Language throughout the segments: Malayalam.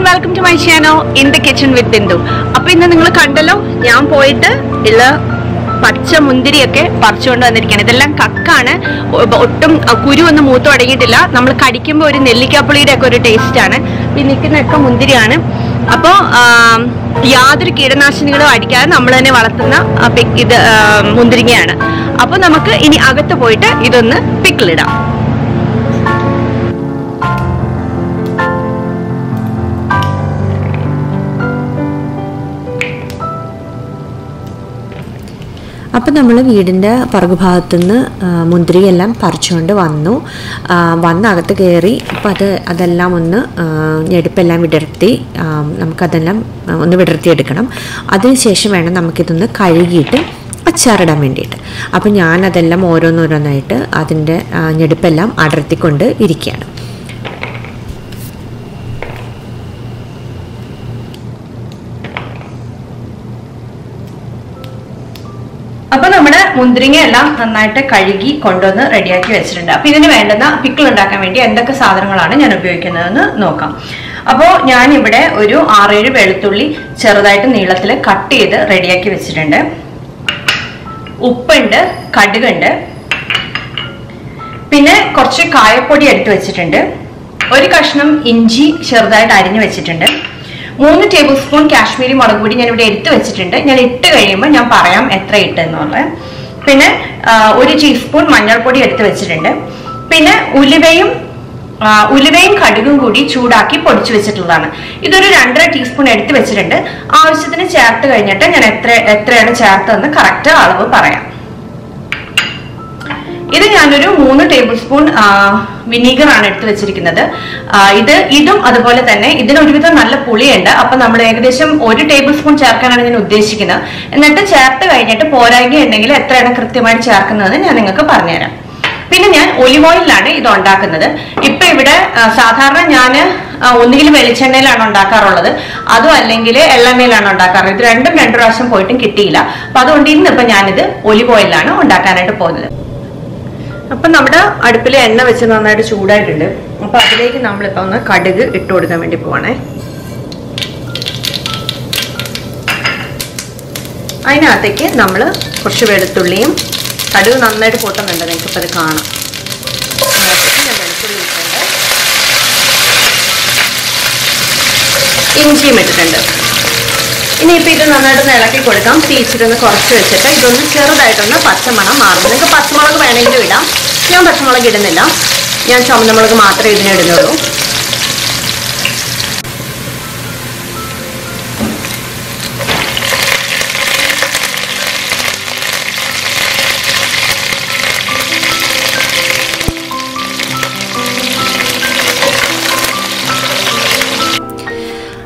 welcome to my channel in the kitchen with Bindu. അപ്പോൾ ഇന്ന് നിങ്ങൾ കണ്ടല്ലോ ഞാൻ പോയിട്ട് ഉള്ള പച്ച മുന്തിരിയൊക്കെ പറിച്ചുകൊണ്ട് വന്നിരിക്കുകയാണ്. ഇതെല്ലാം കക്കാണ്, ഒട്ടും കുരു ഒന്നും മൂത്ത് തുടങ്ങിയിട്ടില്ല. നമ്മൾ കടിക്കുമ്പോൾ ഒരു നെല്ലിക്കാപ്പുളിയുടെ ഒക്കെ ഒരു ടേസ്റ്റ് ആണ്. ഈ നിൽക്കുന്നതൊക്കെ മുന്തിരിയാണ്. അപ്പോൾ യാതൊരു കീടനാശിനികളും അടിക്കാതെ നമ്മൾ തന്നെ വളർത്തുന്ന ഇത് മുന്തിരിങ്ങയാണ്. അപ്പോൾ നമുക്ക് ഇനി അകത്ത് പോയിട്ട് ഇതൊന്ന് പിക്കിളിടാം. അപ്പോൾ നമ്മൾ വീടിൻ്റെ പുറകുഭാഗത്തുനിന്ന് മുന്തിരിയെല്ലാം പറിച്ചുകൊണ്ട് വന്ന് അകത്ത് കയറി. അപ്പോൾ അതെല്ലാം ഒന്ന് ഞെടുപ്പെല്ലാം വിടർത്തി നമുക്കതെല്ലാം ഒന്ന് വിടർത്തിയെടുക്കണം. അതിനുശേഷം വേണം നമുക്കിതൊന്ന് കഴുകിയിട്ട് അച്ചാറിടാൻ വേണ്ടിയിട്ട്. അപ്പോൾ ഞാനതെല്ലാം ഓരോന്നോരോന്നായിട്ട് അതിൻ്റെ ഞെടുപ്പെല്ലാം അടർത്തിക്കൊണ്ട് ഇരിക്കുകയാണ്. അപ്പൊ നമ്മുടെ മുന്തിരിങ്ങ എല്ലാം നന്നായിട്ട് കഴുകി കൊണ്ടുവന്ന് റെഡിയാക്കി വെച്ചിട്ടുണ്ട്. അപ്പൊ ഇതിന് വേണ്ടുന്ന പിക്കിൾ ഉണ്ടാക്കാൻ വേണ്ടി എന്തൊക്കെ സാധനങ്ങളാണ് ഞാൻ ഉപയോഗിക്കുന്നതെന്ന് നോക്കാം. അപ്പോൾ ഞാൻ ഇവിടെ ഒരു 6-7 വെളുത്തുള്ളി ചെറുതായിട്ട് നീളത്തിൽ കട്ട് ചെയ്ത് റെഡിയാക്കി വെച്ചിട്ടുണ്ട്. ഉപ്പുണ്ട്, കടുകുണ്ട്, പിന്നെ കുറച്ച് കായപ്പൊടി എടുത്ത് വെച്ചിട്ടുണ്ട്. ഒരു കഷ്ണം ഇഞ്ചി ചെറുതായിട്ട് അരിഞ്ഞു വെച്ചിട്ടുണ്ട്. 3 ടേബിൾ സ്പൂൺ കാശ്മീരി മുളക് പൊടി ഞാൻ ഇവിടെ എടുത്ത് വെച്ചിട്ടുണ്ട്. ഞാൻ ഇട്ട് കഴിയുമ്പോൾ ഞാൻ പറയാം എത്ര ഇട്ടെന്നുള്ളത്. പിന്നെ 1 ടീസ്പൂൺ മഞ്ഞൾപ്പൊടി എടുത്ത് വെച്ചിട്ടുണ്ട്. പിന്നെ ഉലുവയും കടുകും കൂടി ചൂടാക്കി പൊടിച്ചു വെച്ചിട്ടുള്ളതാണ്. ഇതൊരു 2.5 ടീസ്പൂൺ എടുത്ത് വെച്ചിട്ടുണ്ട്. ആവശ്യത്തിന് ചേർത്ത് കഴിഞ്ഞിട്ട് ഞാൻ എത്രയാണ് ചേർത്തതെന്ന് കറക്റ്റ് അളവ് പറയാം. ഇത് ഞാനൊരു 3 ടേബിൾ സ്പൂൺ വിനീഗർ ആണ് എടുത്ത് വെച്ചിരിക്കുന്നത്. ഇതും അതുപോലെ തന്നെ ഇതിന് ഒരുവിധം നല്ല പുളിയുണ്ട്. അപ്പൊ നമ്മൾ ഏകദേശം 1 ടേബിൾ സ്പൂൺ ചേർക്കാനാണ് ഞാൻ ഉദ്ദേശിക്കുന്നത്. എന്നിട്ട് ചേർത്ത് കഴിഞ്ഞിട്ട് പോരായ്മ ഉണ്ടെങ്കിൽ എത്രയാണ് കൃത്യമായിട്ട് ചേർക്കുന്നതെന്ന് ഞാൻ നിങ്ങൾക്ക് പറഞ്ഞുതരാം. പിന്നെ ഞാൻ ഒലിവ് ഓയിലാണ് ഇത് ഉണ്ടാക്കുന്നത്. ഇപ്പൊ ഇവിടെ സാധാരണ ഞാൻ ഒന്നുകിൽ വെളിച്ചെണ്ണയിലാണ് ഉണ്ടാക്കാറുള്ളത്, അതും അല്ലെങ്കിൽ എള്ളെണ്ണയിലാണ് ഉണ്ടാക്കാറുള്ളത്. ഇത് രണ്ടും 2 പ്രാവശ്യം പോയിട്ടും കിട്ടിയില്ല. അപ്പൊ അതുകൊണ്ട് ഇന്നിപ്പോ ഞാനിത് ഒലിവ് ഓയിലാണ് ഉണ്ടാക്കാനായിട്ട് പോകുന്നത്. അപ്പൊ നമ്മുടെ അടുപ്പിൽ എണ്ണ വെച്ച് നന്നായിട്ട് ചൂടായിട്ടുണ്ട്. അപ്പൊ അതിലേക്ക് നമ്മളിപ്പോ ഒന്ന് കടുക് ഇട്ട് കൊടുക്കാൻ വേണ്ടി പോവാണേ. അതിനകത്തേക്ക് നമ്മൾ കുറച്ച് വെളുത്തുള്ളിയും, കടുക് നന്നായിട്ട് പൊട്ടുന്നുണ്ട്, നിങ്ങൾക്കിപ്പോൾ അത് കാണാം. അതിനകത്തേക്ക് ഞാൻ വെളുത്തുള്ളി ഇട്ടിട്ടുണ്ട്, ഇഞ്ചിയും ഇട്ടിട്ടുണ്ട്. ഇനിയിപ്പോൾ ഇത് നന്നായിട്ടൊന്ന് ഇളക്കി കൊടുക്കാം. തീച്ചിട്ടൊന്ന് കുറച്ച് വെച്ചിട്ട് ഇതൊന്ന് ചെറുതായിട്ടൊന്ന് പച്ചമണം മാറും. നിങ്ങൾക്ക് പച്ചമുളക് വേണമെങ്കിലും ഇടാം. ഞാൻ പച്ചമുളക് ഇടുന്നില്ല, ഞാൻ ചുവന്നമുളക് മാത്രമേ ഇതിനിടുന്നുള്ളൂ.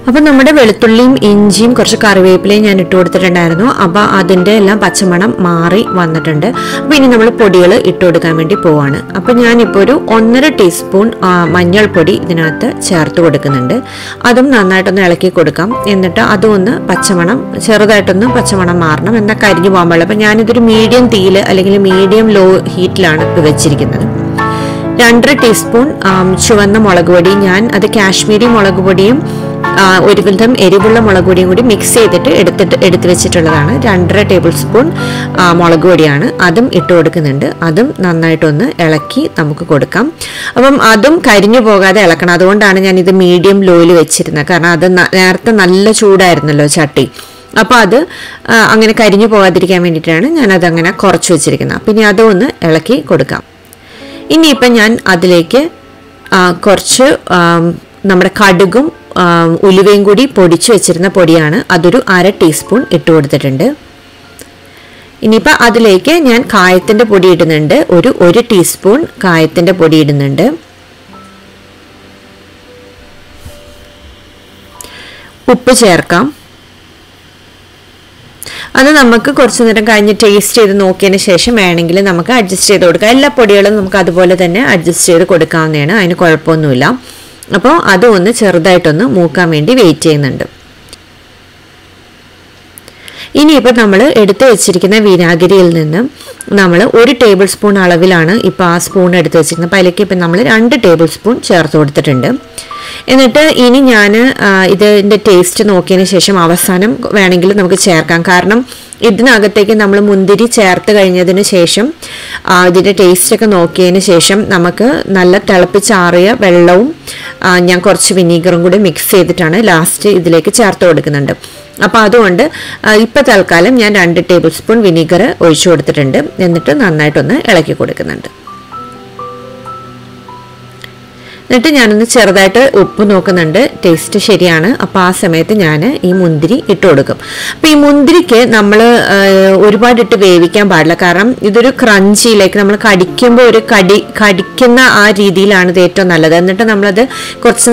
അപ്പോൾ നമ്മുടെ വെളുത്തുള്ളിയും ഇഞ്ചിയും കുറച്ച് കറിവേപ്പിലയും ഞാൻ ഇട്ട് കൊടുത്തിട്ടുണ്ടായിരുന്നു. അപ്പോൾ അതിൻ്റെ എല്ലാം പച്ചമണം മാറി വന്നിട്ടുണ്ട്. അപ്പോൾ ഇനി നമ്മൾ പൊടികൾ ഇട്ട് കൊടുക്കാൻ വേണ്ടി പോവാണ്. അപ്പോൾ ഞാനിപ്പോൾ ഒരു 1.5 ടീസ്പൂൺ മഞ്ഞൾപ്പൊടി ഇതിനകത്ത് ചേർത്ത് കൊടുക്കുന്നുണ്ട്. അതും നന്നായിട്ടൊന്ന് ഇളക്കി കൊടുക്കാം. എന്നിട്ട് അതും ഒന്ന് ചെറുതായിട്ടൊന്ന് പച്ചമണം മാറണം, എന്നാൽ കരിഞ്ഞു പോകാൻ പാടില്ല. അപ്പോൾ ഞാനിതൊരു മീഡിയം തീയിൽ അല്ലെങ്കിൽ മീഡിയം ലോ ഹീറ്റിലാണ് വെച്ചിരിക്കുന്നത്. 2.5 ടീസ്പൂൺ ചുവന്ന മുളക് പൊടി, ഞാൻ അത് കാശ്മീരി മുളക് പൊടിയും ഒരുവിധം എരിവുള്ള മുളക് പൊടിയും കൂടി മിക്സ് ചെയ്തിട്ട് എടുത്ത് വെച്ചിട്ടുള്ളതാണ്. 2.5 ടേബിൾ സ്പൂൺ മുളക് പൊടിയാണ്, അതും ഇട്ട് കൊടുക്കുന്നുണ്ട്. അതും നന്നായിട്ടൊന്ന് ഇളക്കി നമുക്ക് കൊടുക്കാം. അപ്പം അതും കരിഞ്ഞു പോകാതെ ഇളക്കണം. അതുകൊണ്ടാണ് ഞാൻ ഇത് മീഡിയം ലോയിൽ വെച്ചിരുന്നത്. കാരണം അത് നേരത്തെ നല്ല ചൂടായിരുന്നല്ലോ ചട്ടി. അപ്പോൾ അത് അങ്ങനെ കരിഞ്ഞു പോകാതിരിക്കാൻ വേണ്ടിയിട്ടാണ് ഞാനതങ്ങനെ കുറച്ച് വെച്ചിരിക്കുന്നത്. അപ്പം ഇനി അതും ഒന്ന് ഇളക്കി കൊടുക്കാം. ഇനിയിപ്പം ഞാൻ അതിലേക്ക് കുറച്ച് നമ്മുടെ കടുകും ഉലുവയും കൂടി പൊടിച്ചു വെച്ചിരുന്ന പൊടിയാണ്, അതൊരു 1/2 ടീസ്പൂൺ ഇട്ട് കൊടുത്തിട്ടുണ്ട്. ഇനിയിപ്പോൾ അതിലേക്ക് ഞാൻ കായത്തിൻ്റെ പൊടി ഇടുന്നുണ്ട്. 1 ടീസ്പൂൺ കായത്തിൻ്റെ പൊടി ഇടുന്നുണ്ട്. ഉപ്പ് ചേർക്കാം. അത് നമുക്ക് കുറച്ച് നേരം കഴിഞ്ഞ് ടേസ്റ്റ് ചെയ്ത് നോക്കിയതിന് ശേഷം വേണമെങ്കിൽ നമുക്ക് അഡ്ജസ്റ്റ് ചെയ്ത് കൊടുക്കാം. എല്ലാ പൊടികളും നമുക്ക് അതുപോലെ തന്നെ അഡ്ജസ്റ്റ് ചെയ്ത് കൊടുക്കാവുന്നതാണ്, അതിന് കുഴപ്പമൊന്നുമില്ല. അപ്പോൾ അതും ഒന്ന് ചെറുതായിട്ടൊന്ന് മൂക്കാൻ വേണ്ടി വെയിറ്റ് ചെയ്യുന്നുണ്ട്. ഇനിയിപ്പോൾ നമ്മൾ എടുത്തു വെച്ചിരിക്കുന്ന വിനാഗിരിയിൽ നിന്ന് നമ്മൾ 1 ടേബിൾ സ്പൂൺ അളവിലാണ് ഇപ്പോൾ ആ സ്പൂൺ എടുത്ത് വെച്ചിരിക്കുന്നത്. അപ്പോൾ അതിലേക്ക് ഇപ്പം നമ്മൾ 2 ടേബിൾ സ്പൂൺ ചേർത്ത് കൊടുത്തിട്ടുണ്ട്. എന്നിട്ട് ഇനി ഞാൻ ഇതിൻ്റെ ടേസ്റ്റ് നോക്കിയതിന് ശേഷം അവസാനം വേണമെങ്കിൽ നമുക്ക് ചേർക്കാം. കാരണം ഇതിനകത്തേക്ക് നമ്മൾ മുന്തിരി ചേർത്ത് കഴിഞ്ഞതിന് ശേഷം ഇതിൻ്റെ ടേസ്റ്റൊക്കെ നോക്കിയതിന് ശേഷം നമുക്ക് നല്ല തിളപ്പിച്ചാറിയ വെള്ളവും ഞാൻ കുറച്ച് വിനീഗറും കൂടി മിക്സ് ചെയ്തിട്ടാണ് ലാസ്റ്റ് ഇതിലേക്ക് ചേർത്ത് കൊടുക്കുന്നുണ്ട്. അപ്പോൾ അതുകൊണ്ട് ഇപ്പോൾ തൽക്കാലം ഞാൻ 2 ടേബിൾ സ്പൂൺ വിനീഗർ ഒഴിച്ചു കൊടുത്തിട്ടുണ്ട്. എന്നിട്ട് നന്നായിട്ടൊന്ന് ഇളക്കി കൊടുക്കുന്നുണ്ട്. എന്നിട്ട് ഞാനൊന്ന് ചെറുതായിട്ട് ഉപ്പ് നോക്കുന്നുണ്ട്, ടേസ്റ്റ് ശരിയാണ്. അപ്പോൾ ആ സമയത്ത് ഞാൻ ഈ മുന്തിരി ഇട്ട് കൊടുക്കും. അപ്പോൾ ഈ മുന്തിരിക്ക് നമ്മൾ ഒരുപാട് ഇട്ട് വേവിക്കാൻ പാടില്ല. കാരണം ഇതൊരു ക്രഞ്ചിയിലേക്ക് നമ്മൾ കടിക്കുമ്പോൾ കടിക്കുന്ന ആ രീതിയിലാണ് ഇത് ഏറ്റവും നല്ലത്. എന്നിട്ട് നമ്മളത് കുറച്ച്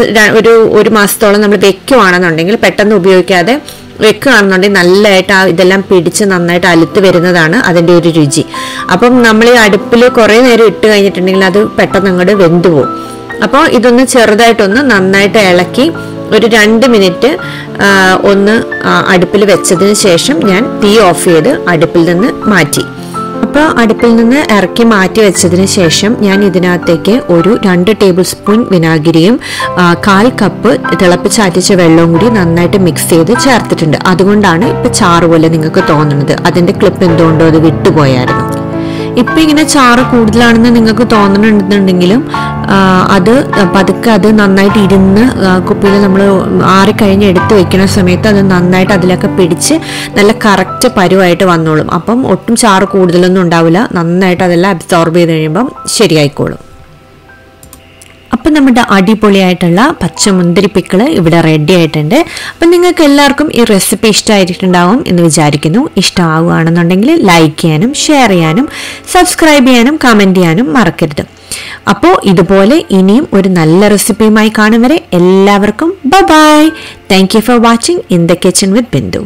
ഒരു മാസത്തോളം നമ്മൾ വെക്കുവാണെന്നുണ്ടെങ്കിൽ പെട്ടെന്ന് ഉപയോഗിക്കാതെ വെക്കുകയാണെന്നുണ്ടെങ്കിൽ നല്ലതായിട്ട് ഇതെല്ലാം പിടിച്ച് നന്നായിട്ട് അലുത്ത് വരുന്നതാണ് അതിൻ്റെ ഒരു രുചി. അപ്പം നമ്മൾ ഈ അടുപ്പിൽ കുറേ നേരം ഇട്ട് കഴിഞ്ഞിട്ടുണ്ടെങ്കിൽ അത് പെട്ടെന്ന് അങ്ങോട്ട് വെന്തു പോകും. അപ്പോൾ ഇതൊന്ന് ചെറുതായിട്ടൊന്ന് നന്നായിട്ട് ഇളക്കി ഒരു 2 മിനിറ്റ് ഒന്ന് അടുപ്പിൽ വെച്ചതിന് ശേഷം ഞാൻ തീ ഓഫ് ചെയ്ത് അടുപ്പിൽ നിന്ന് മാറ്റി. അപ്പോൾ അടുപ്പിൽ നിന്ന് ഇറക്കി മാറ്റി വെച്ചതിന് ശേഷം ഞാൻ ഇതിനകത്തേക്ക് ഒരു 2 ടേബിൾ സ്പൂൺ വിനാഗിരിയും 1/4 കപ്പ് തിളപ്പിച്ചാറ്റിച്ച വെള്ളവും കൂടി നന്നായിട്ട് മിക്സ് ചെയ്ത് ചേർത്തിട്ടുണ്ട്. അതുകൊണ്ടാണ് ഇപ്പോൾ ചാറ് പോലെ നിങ്ങൾക്ക് തോന്നുന്നത്. അതിൻ്റെ ക്ലിപ്പ് എന്തുകൊണ്ടോ അത് വിട്ടുപോയായിരുന്നു. ഇപ്പം ഇങ്ങനെ ചാറ് കൂടുതലാണെന്ന് നിങ്ങൾക്ക് തോന്നുന്നുണ്ടെന്നുണ്ടെങ്കിലും അത് പതുക്കെ അത് നന്നായിട്ട് ഇരുന്ന് കുപ്പിയിൽ നമ്മൾ ആറിക്കഴിഞ്ഞ് എടുത്ത് വെക്കുന്ന സമയത്ത് അത് നന്നായിട്ട് അതിലൊക്കെ പിടിച്ച് നല്ല കറക്റ്റ് പരുവായിട്ട് വന്നോളും. അപ്പം ഒട്ടും ചാറ് കൂടുതലൊന്നും ഉണ്ടാവില്ല. നന്നായിട്ട് അതെല്ലാം അബ്സോർബ് ചെയ്ത് കഴിയുമ്പം ശരിയായിക്കോളും. അപ്പം നമ്മുടെ അടിപൊളിയായിട്ടുള്ള പച്ചമുന്തിരി പിക്കിൾ ഇവിടെ റെഡി ആയിട്ടുണ്ട്. അപ്പം നിങ്ങൾക്ക് എല്ലാവർക്കും ഈ റെസിപ്പി ഇഷ്ടമായിട്ടുണ്ടാവും എന്ന് വിചാരിക്കുന്നു. ഇഷ്ടമാവുകയാണെന്നുണ്ടെങ്കിൽ ലൈക്ക് ചെയ്യാനും ഷെയർ ചെയ്യാനും സബ്സ്ക്രൈബ് ചെയ്യാനും കമൻറ്റ് ചെയ്യാനും മറക്കരുത്. അപ്പോൾ ഇതുപോലെ ഇനിയും ഒരു നല്ല റെസിപ്പിയുമായി കാണും വരെ എല്ലാവർക്കും bye. Thank you for watching in the kitchen with Bindu.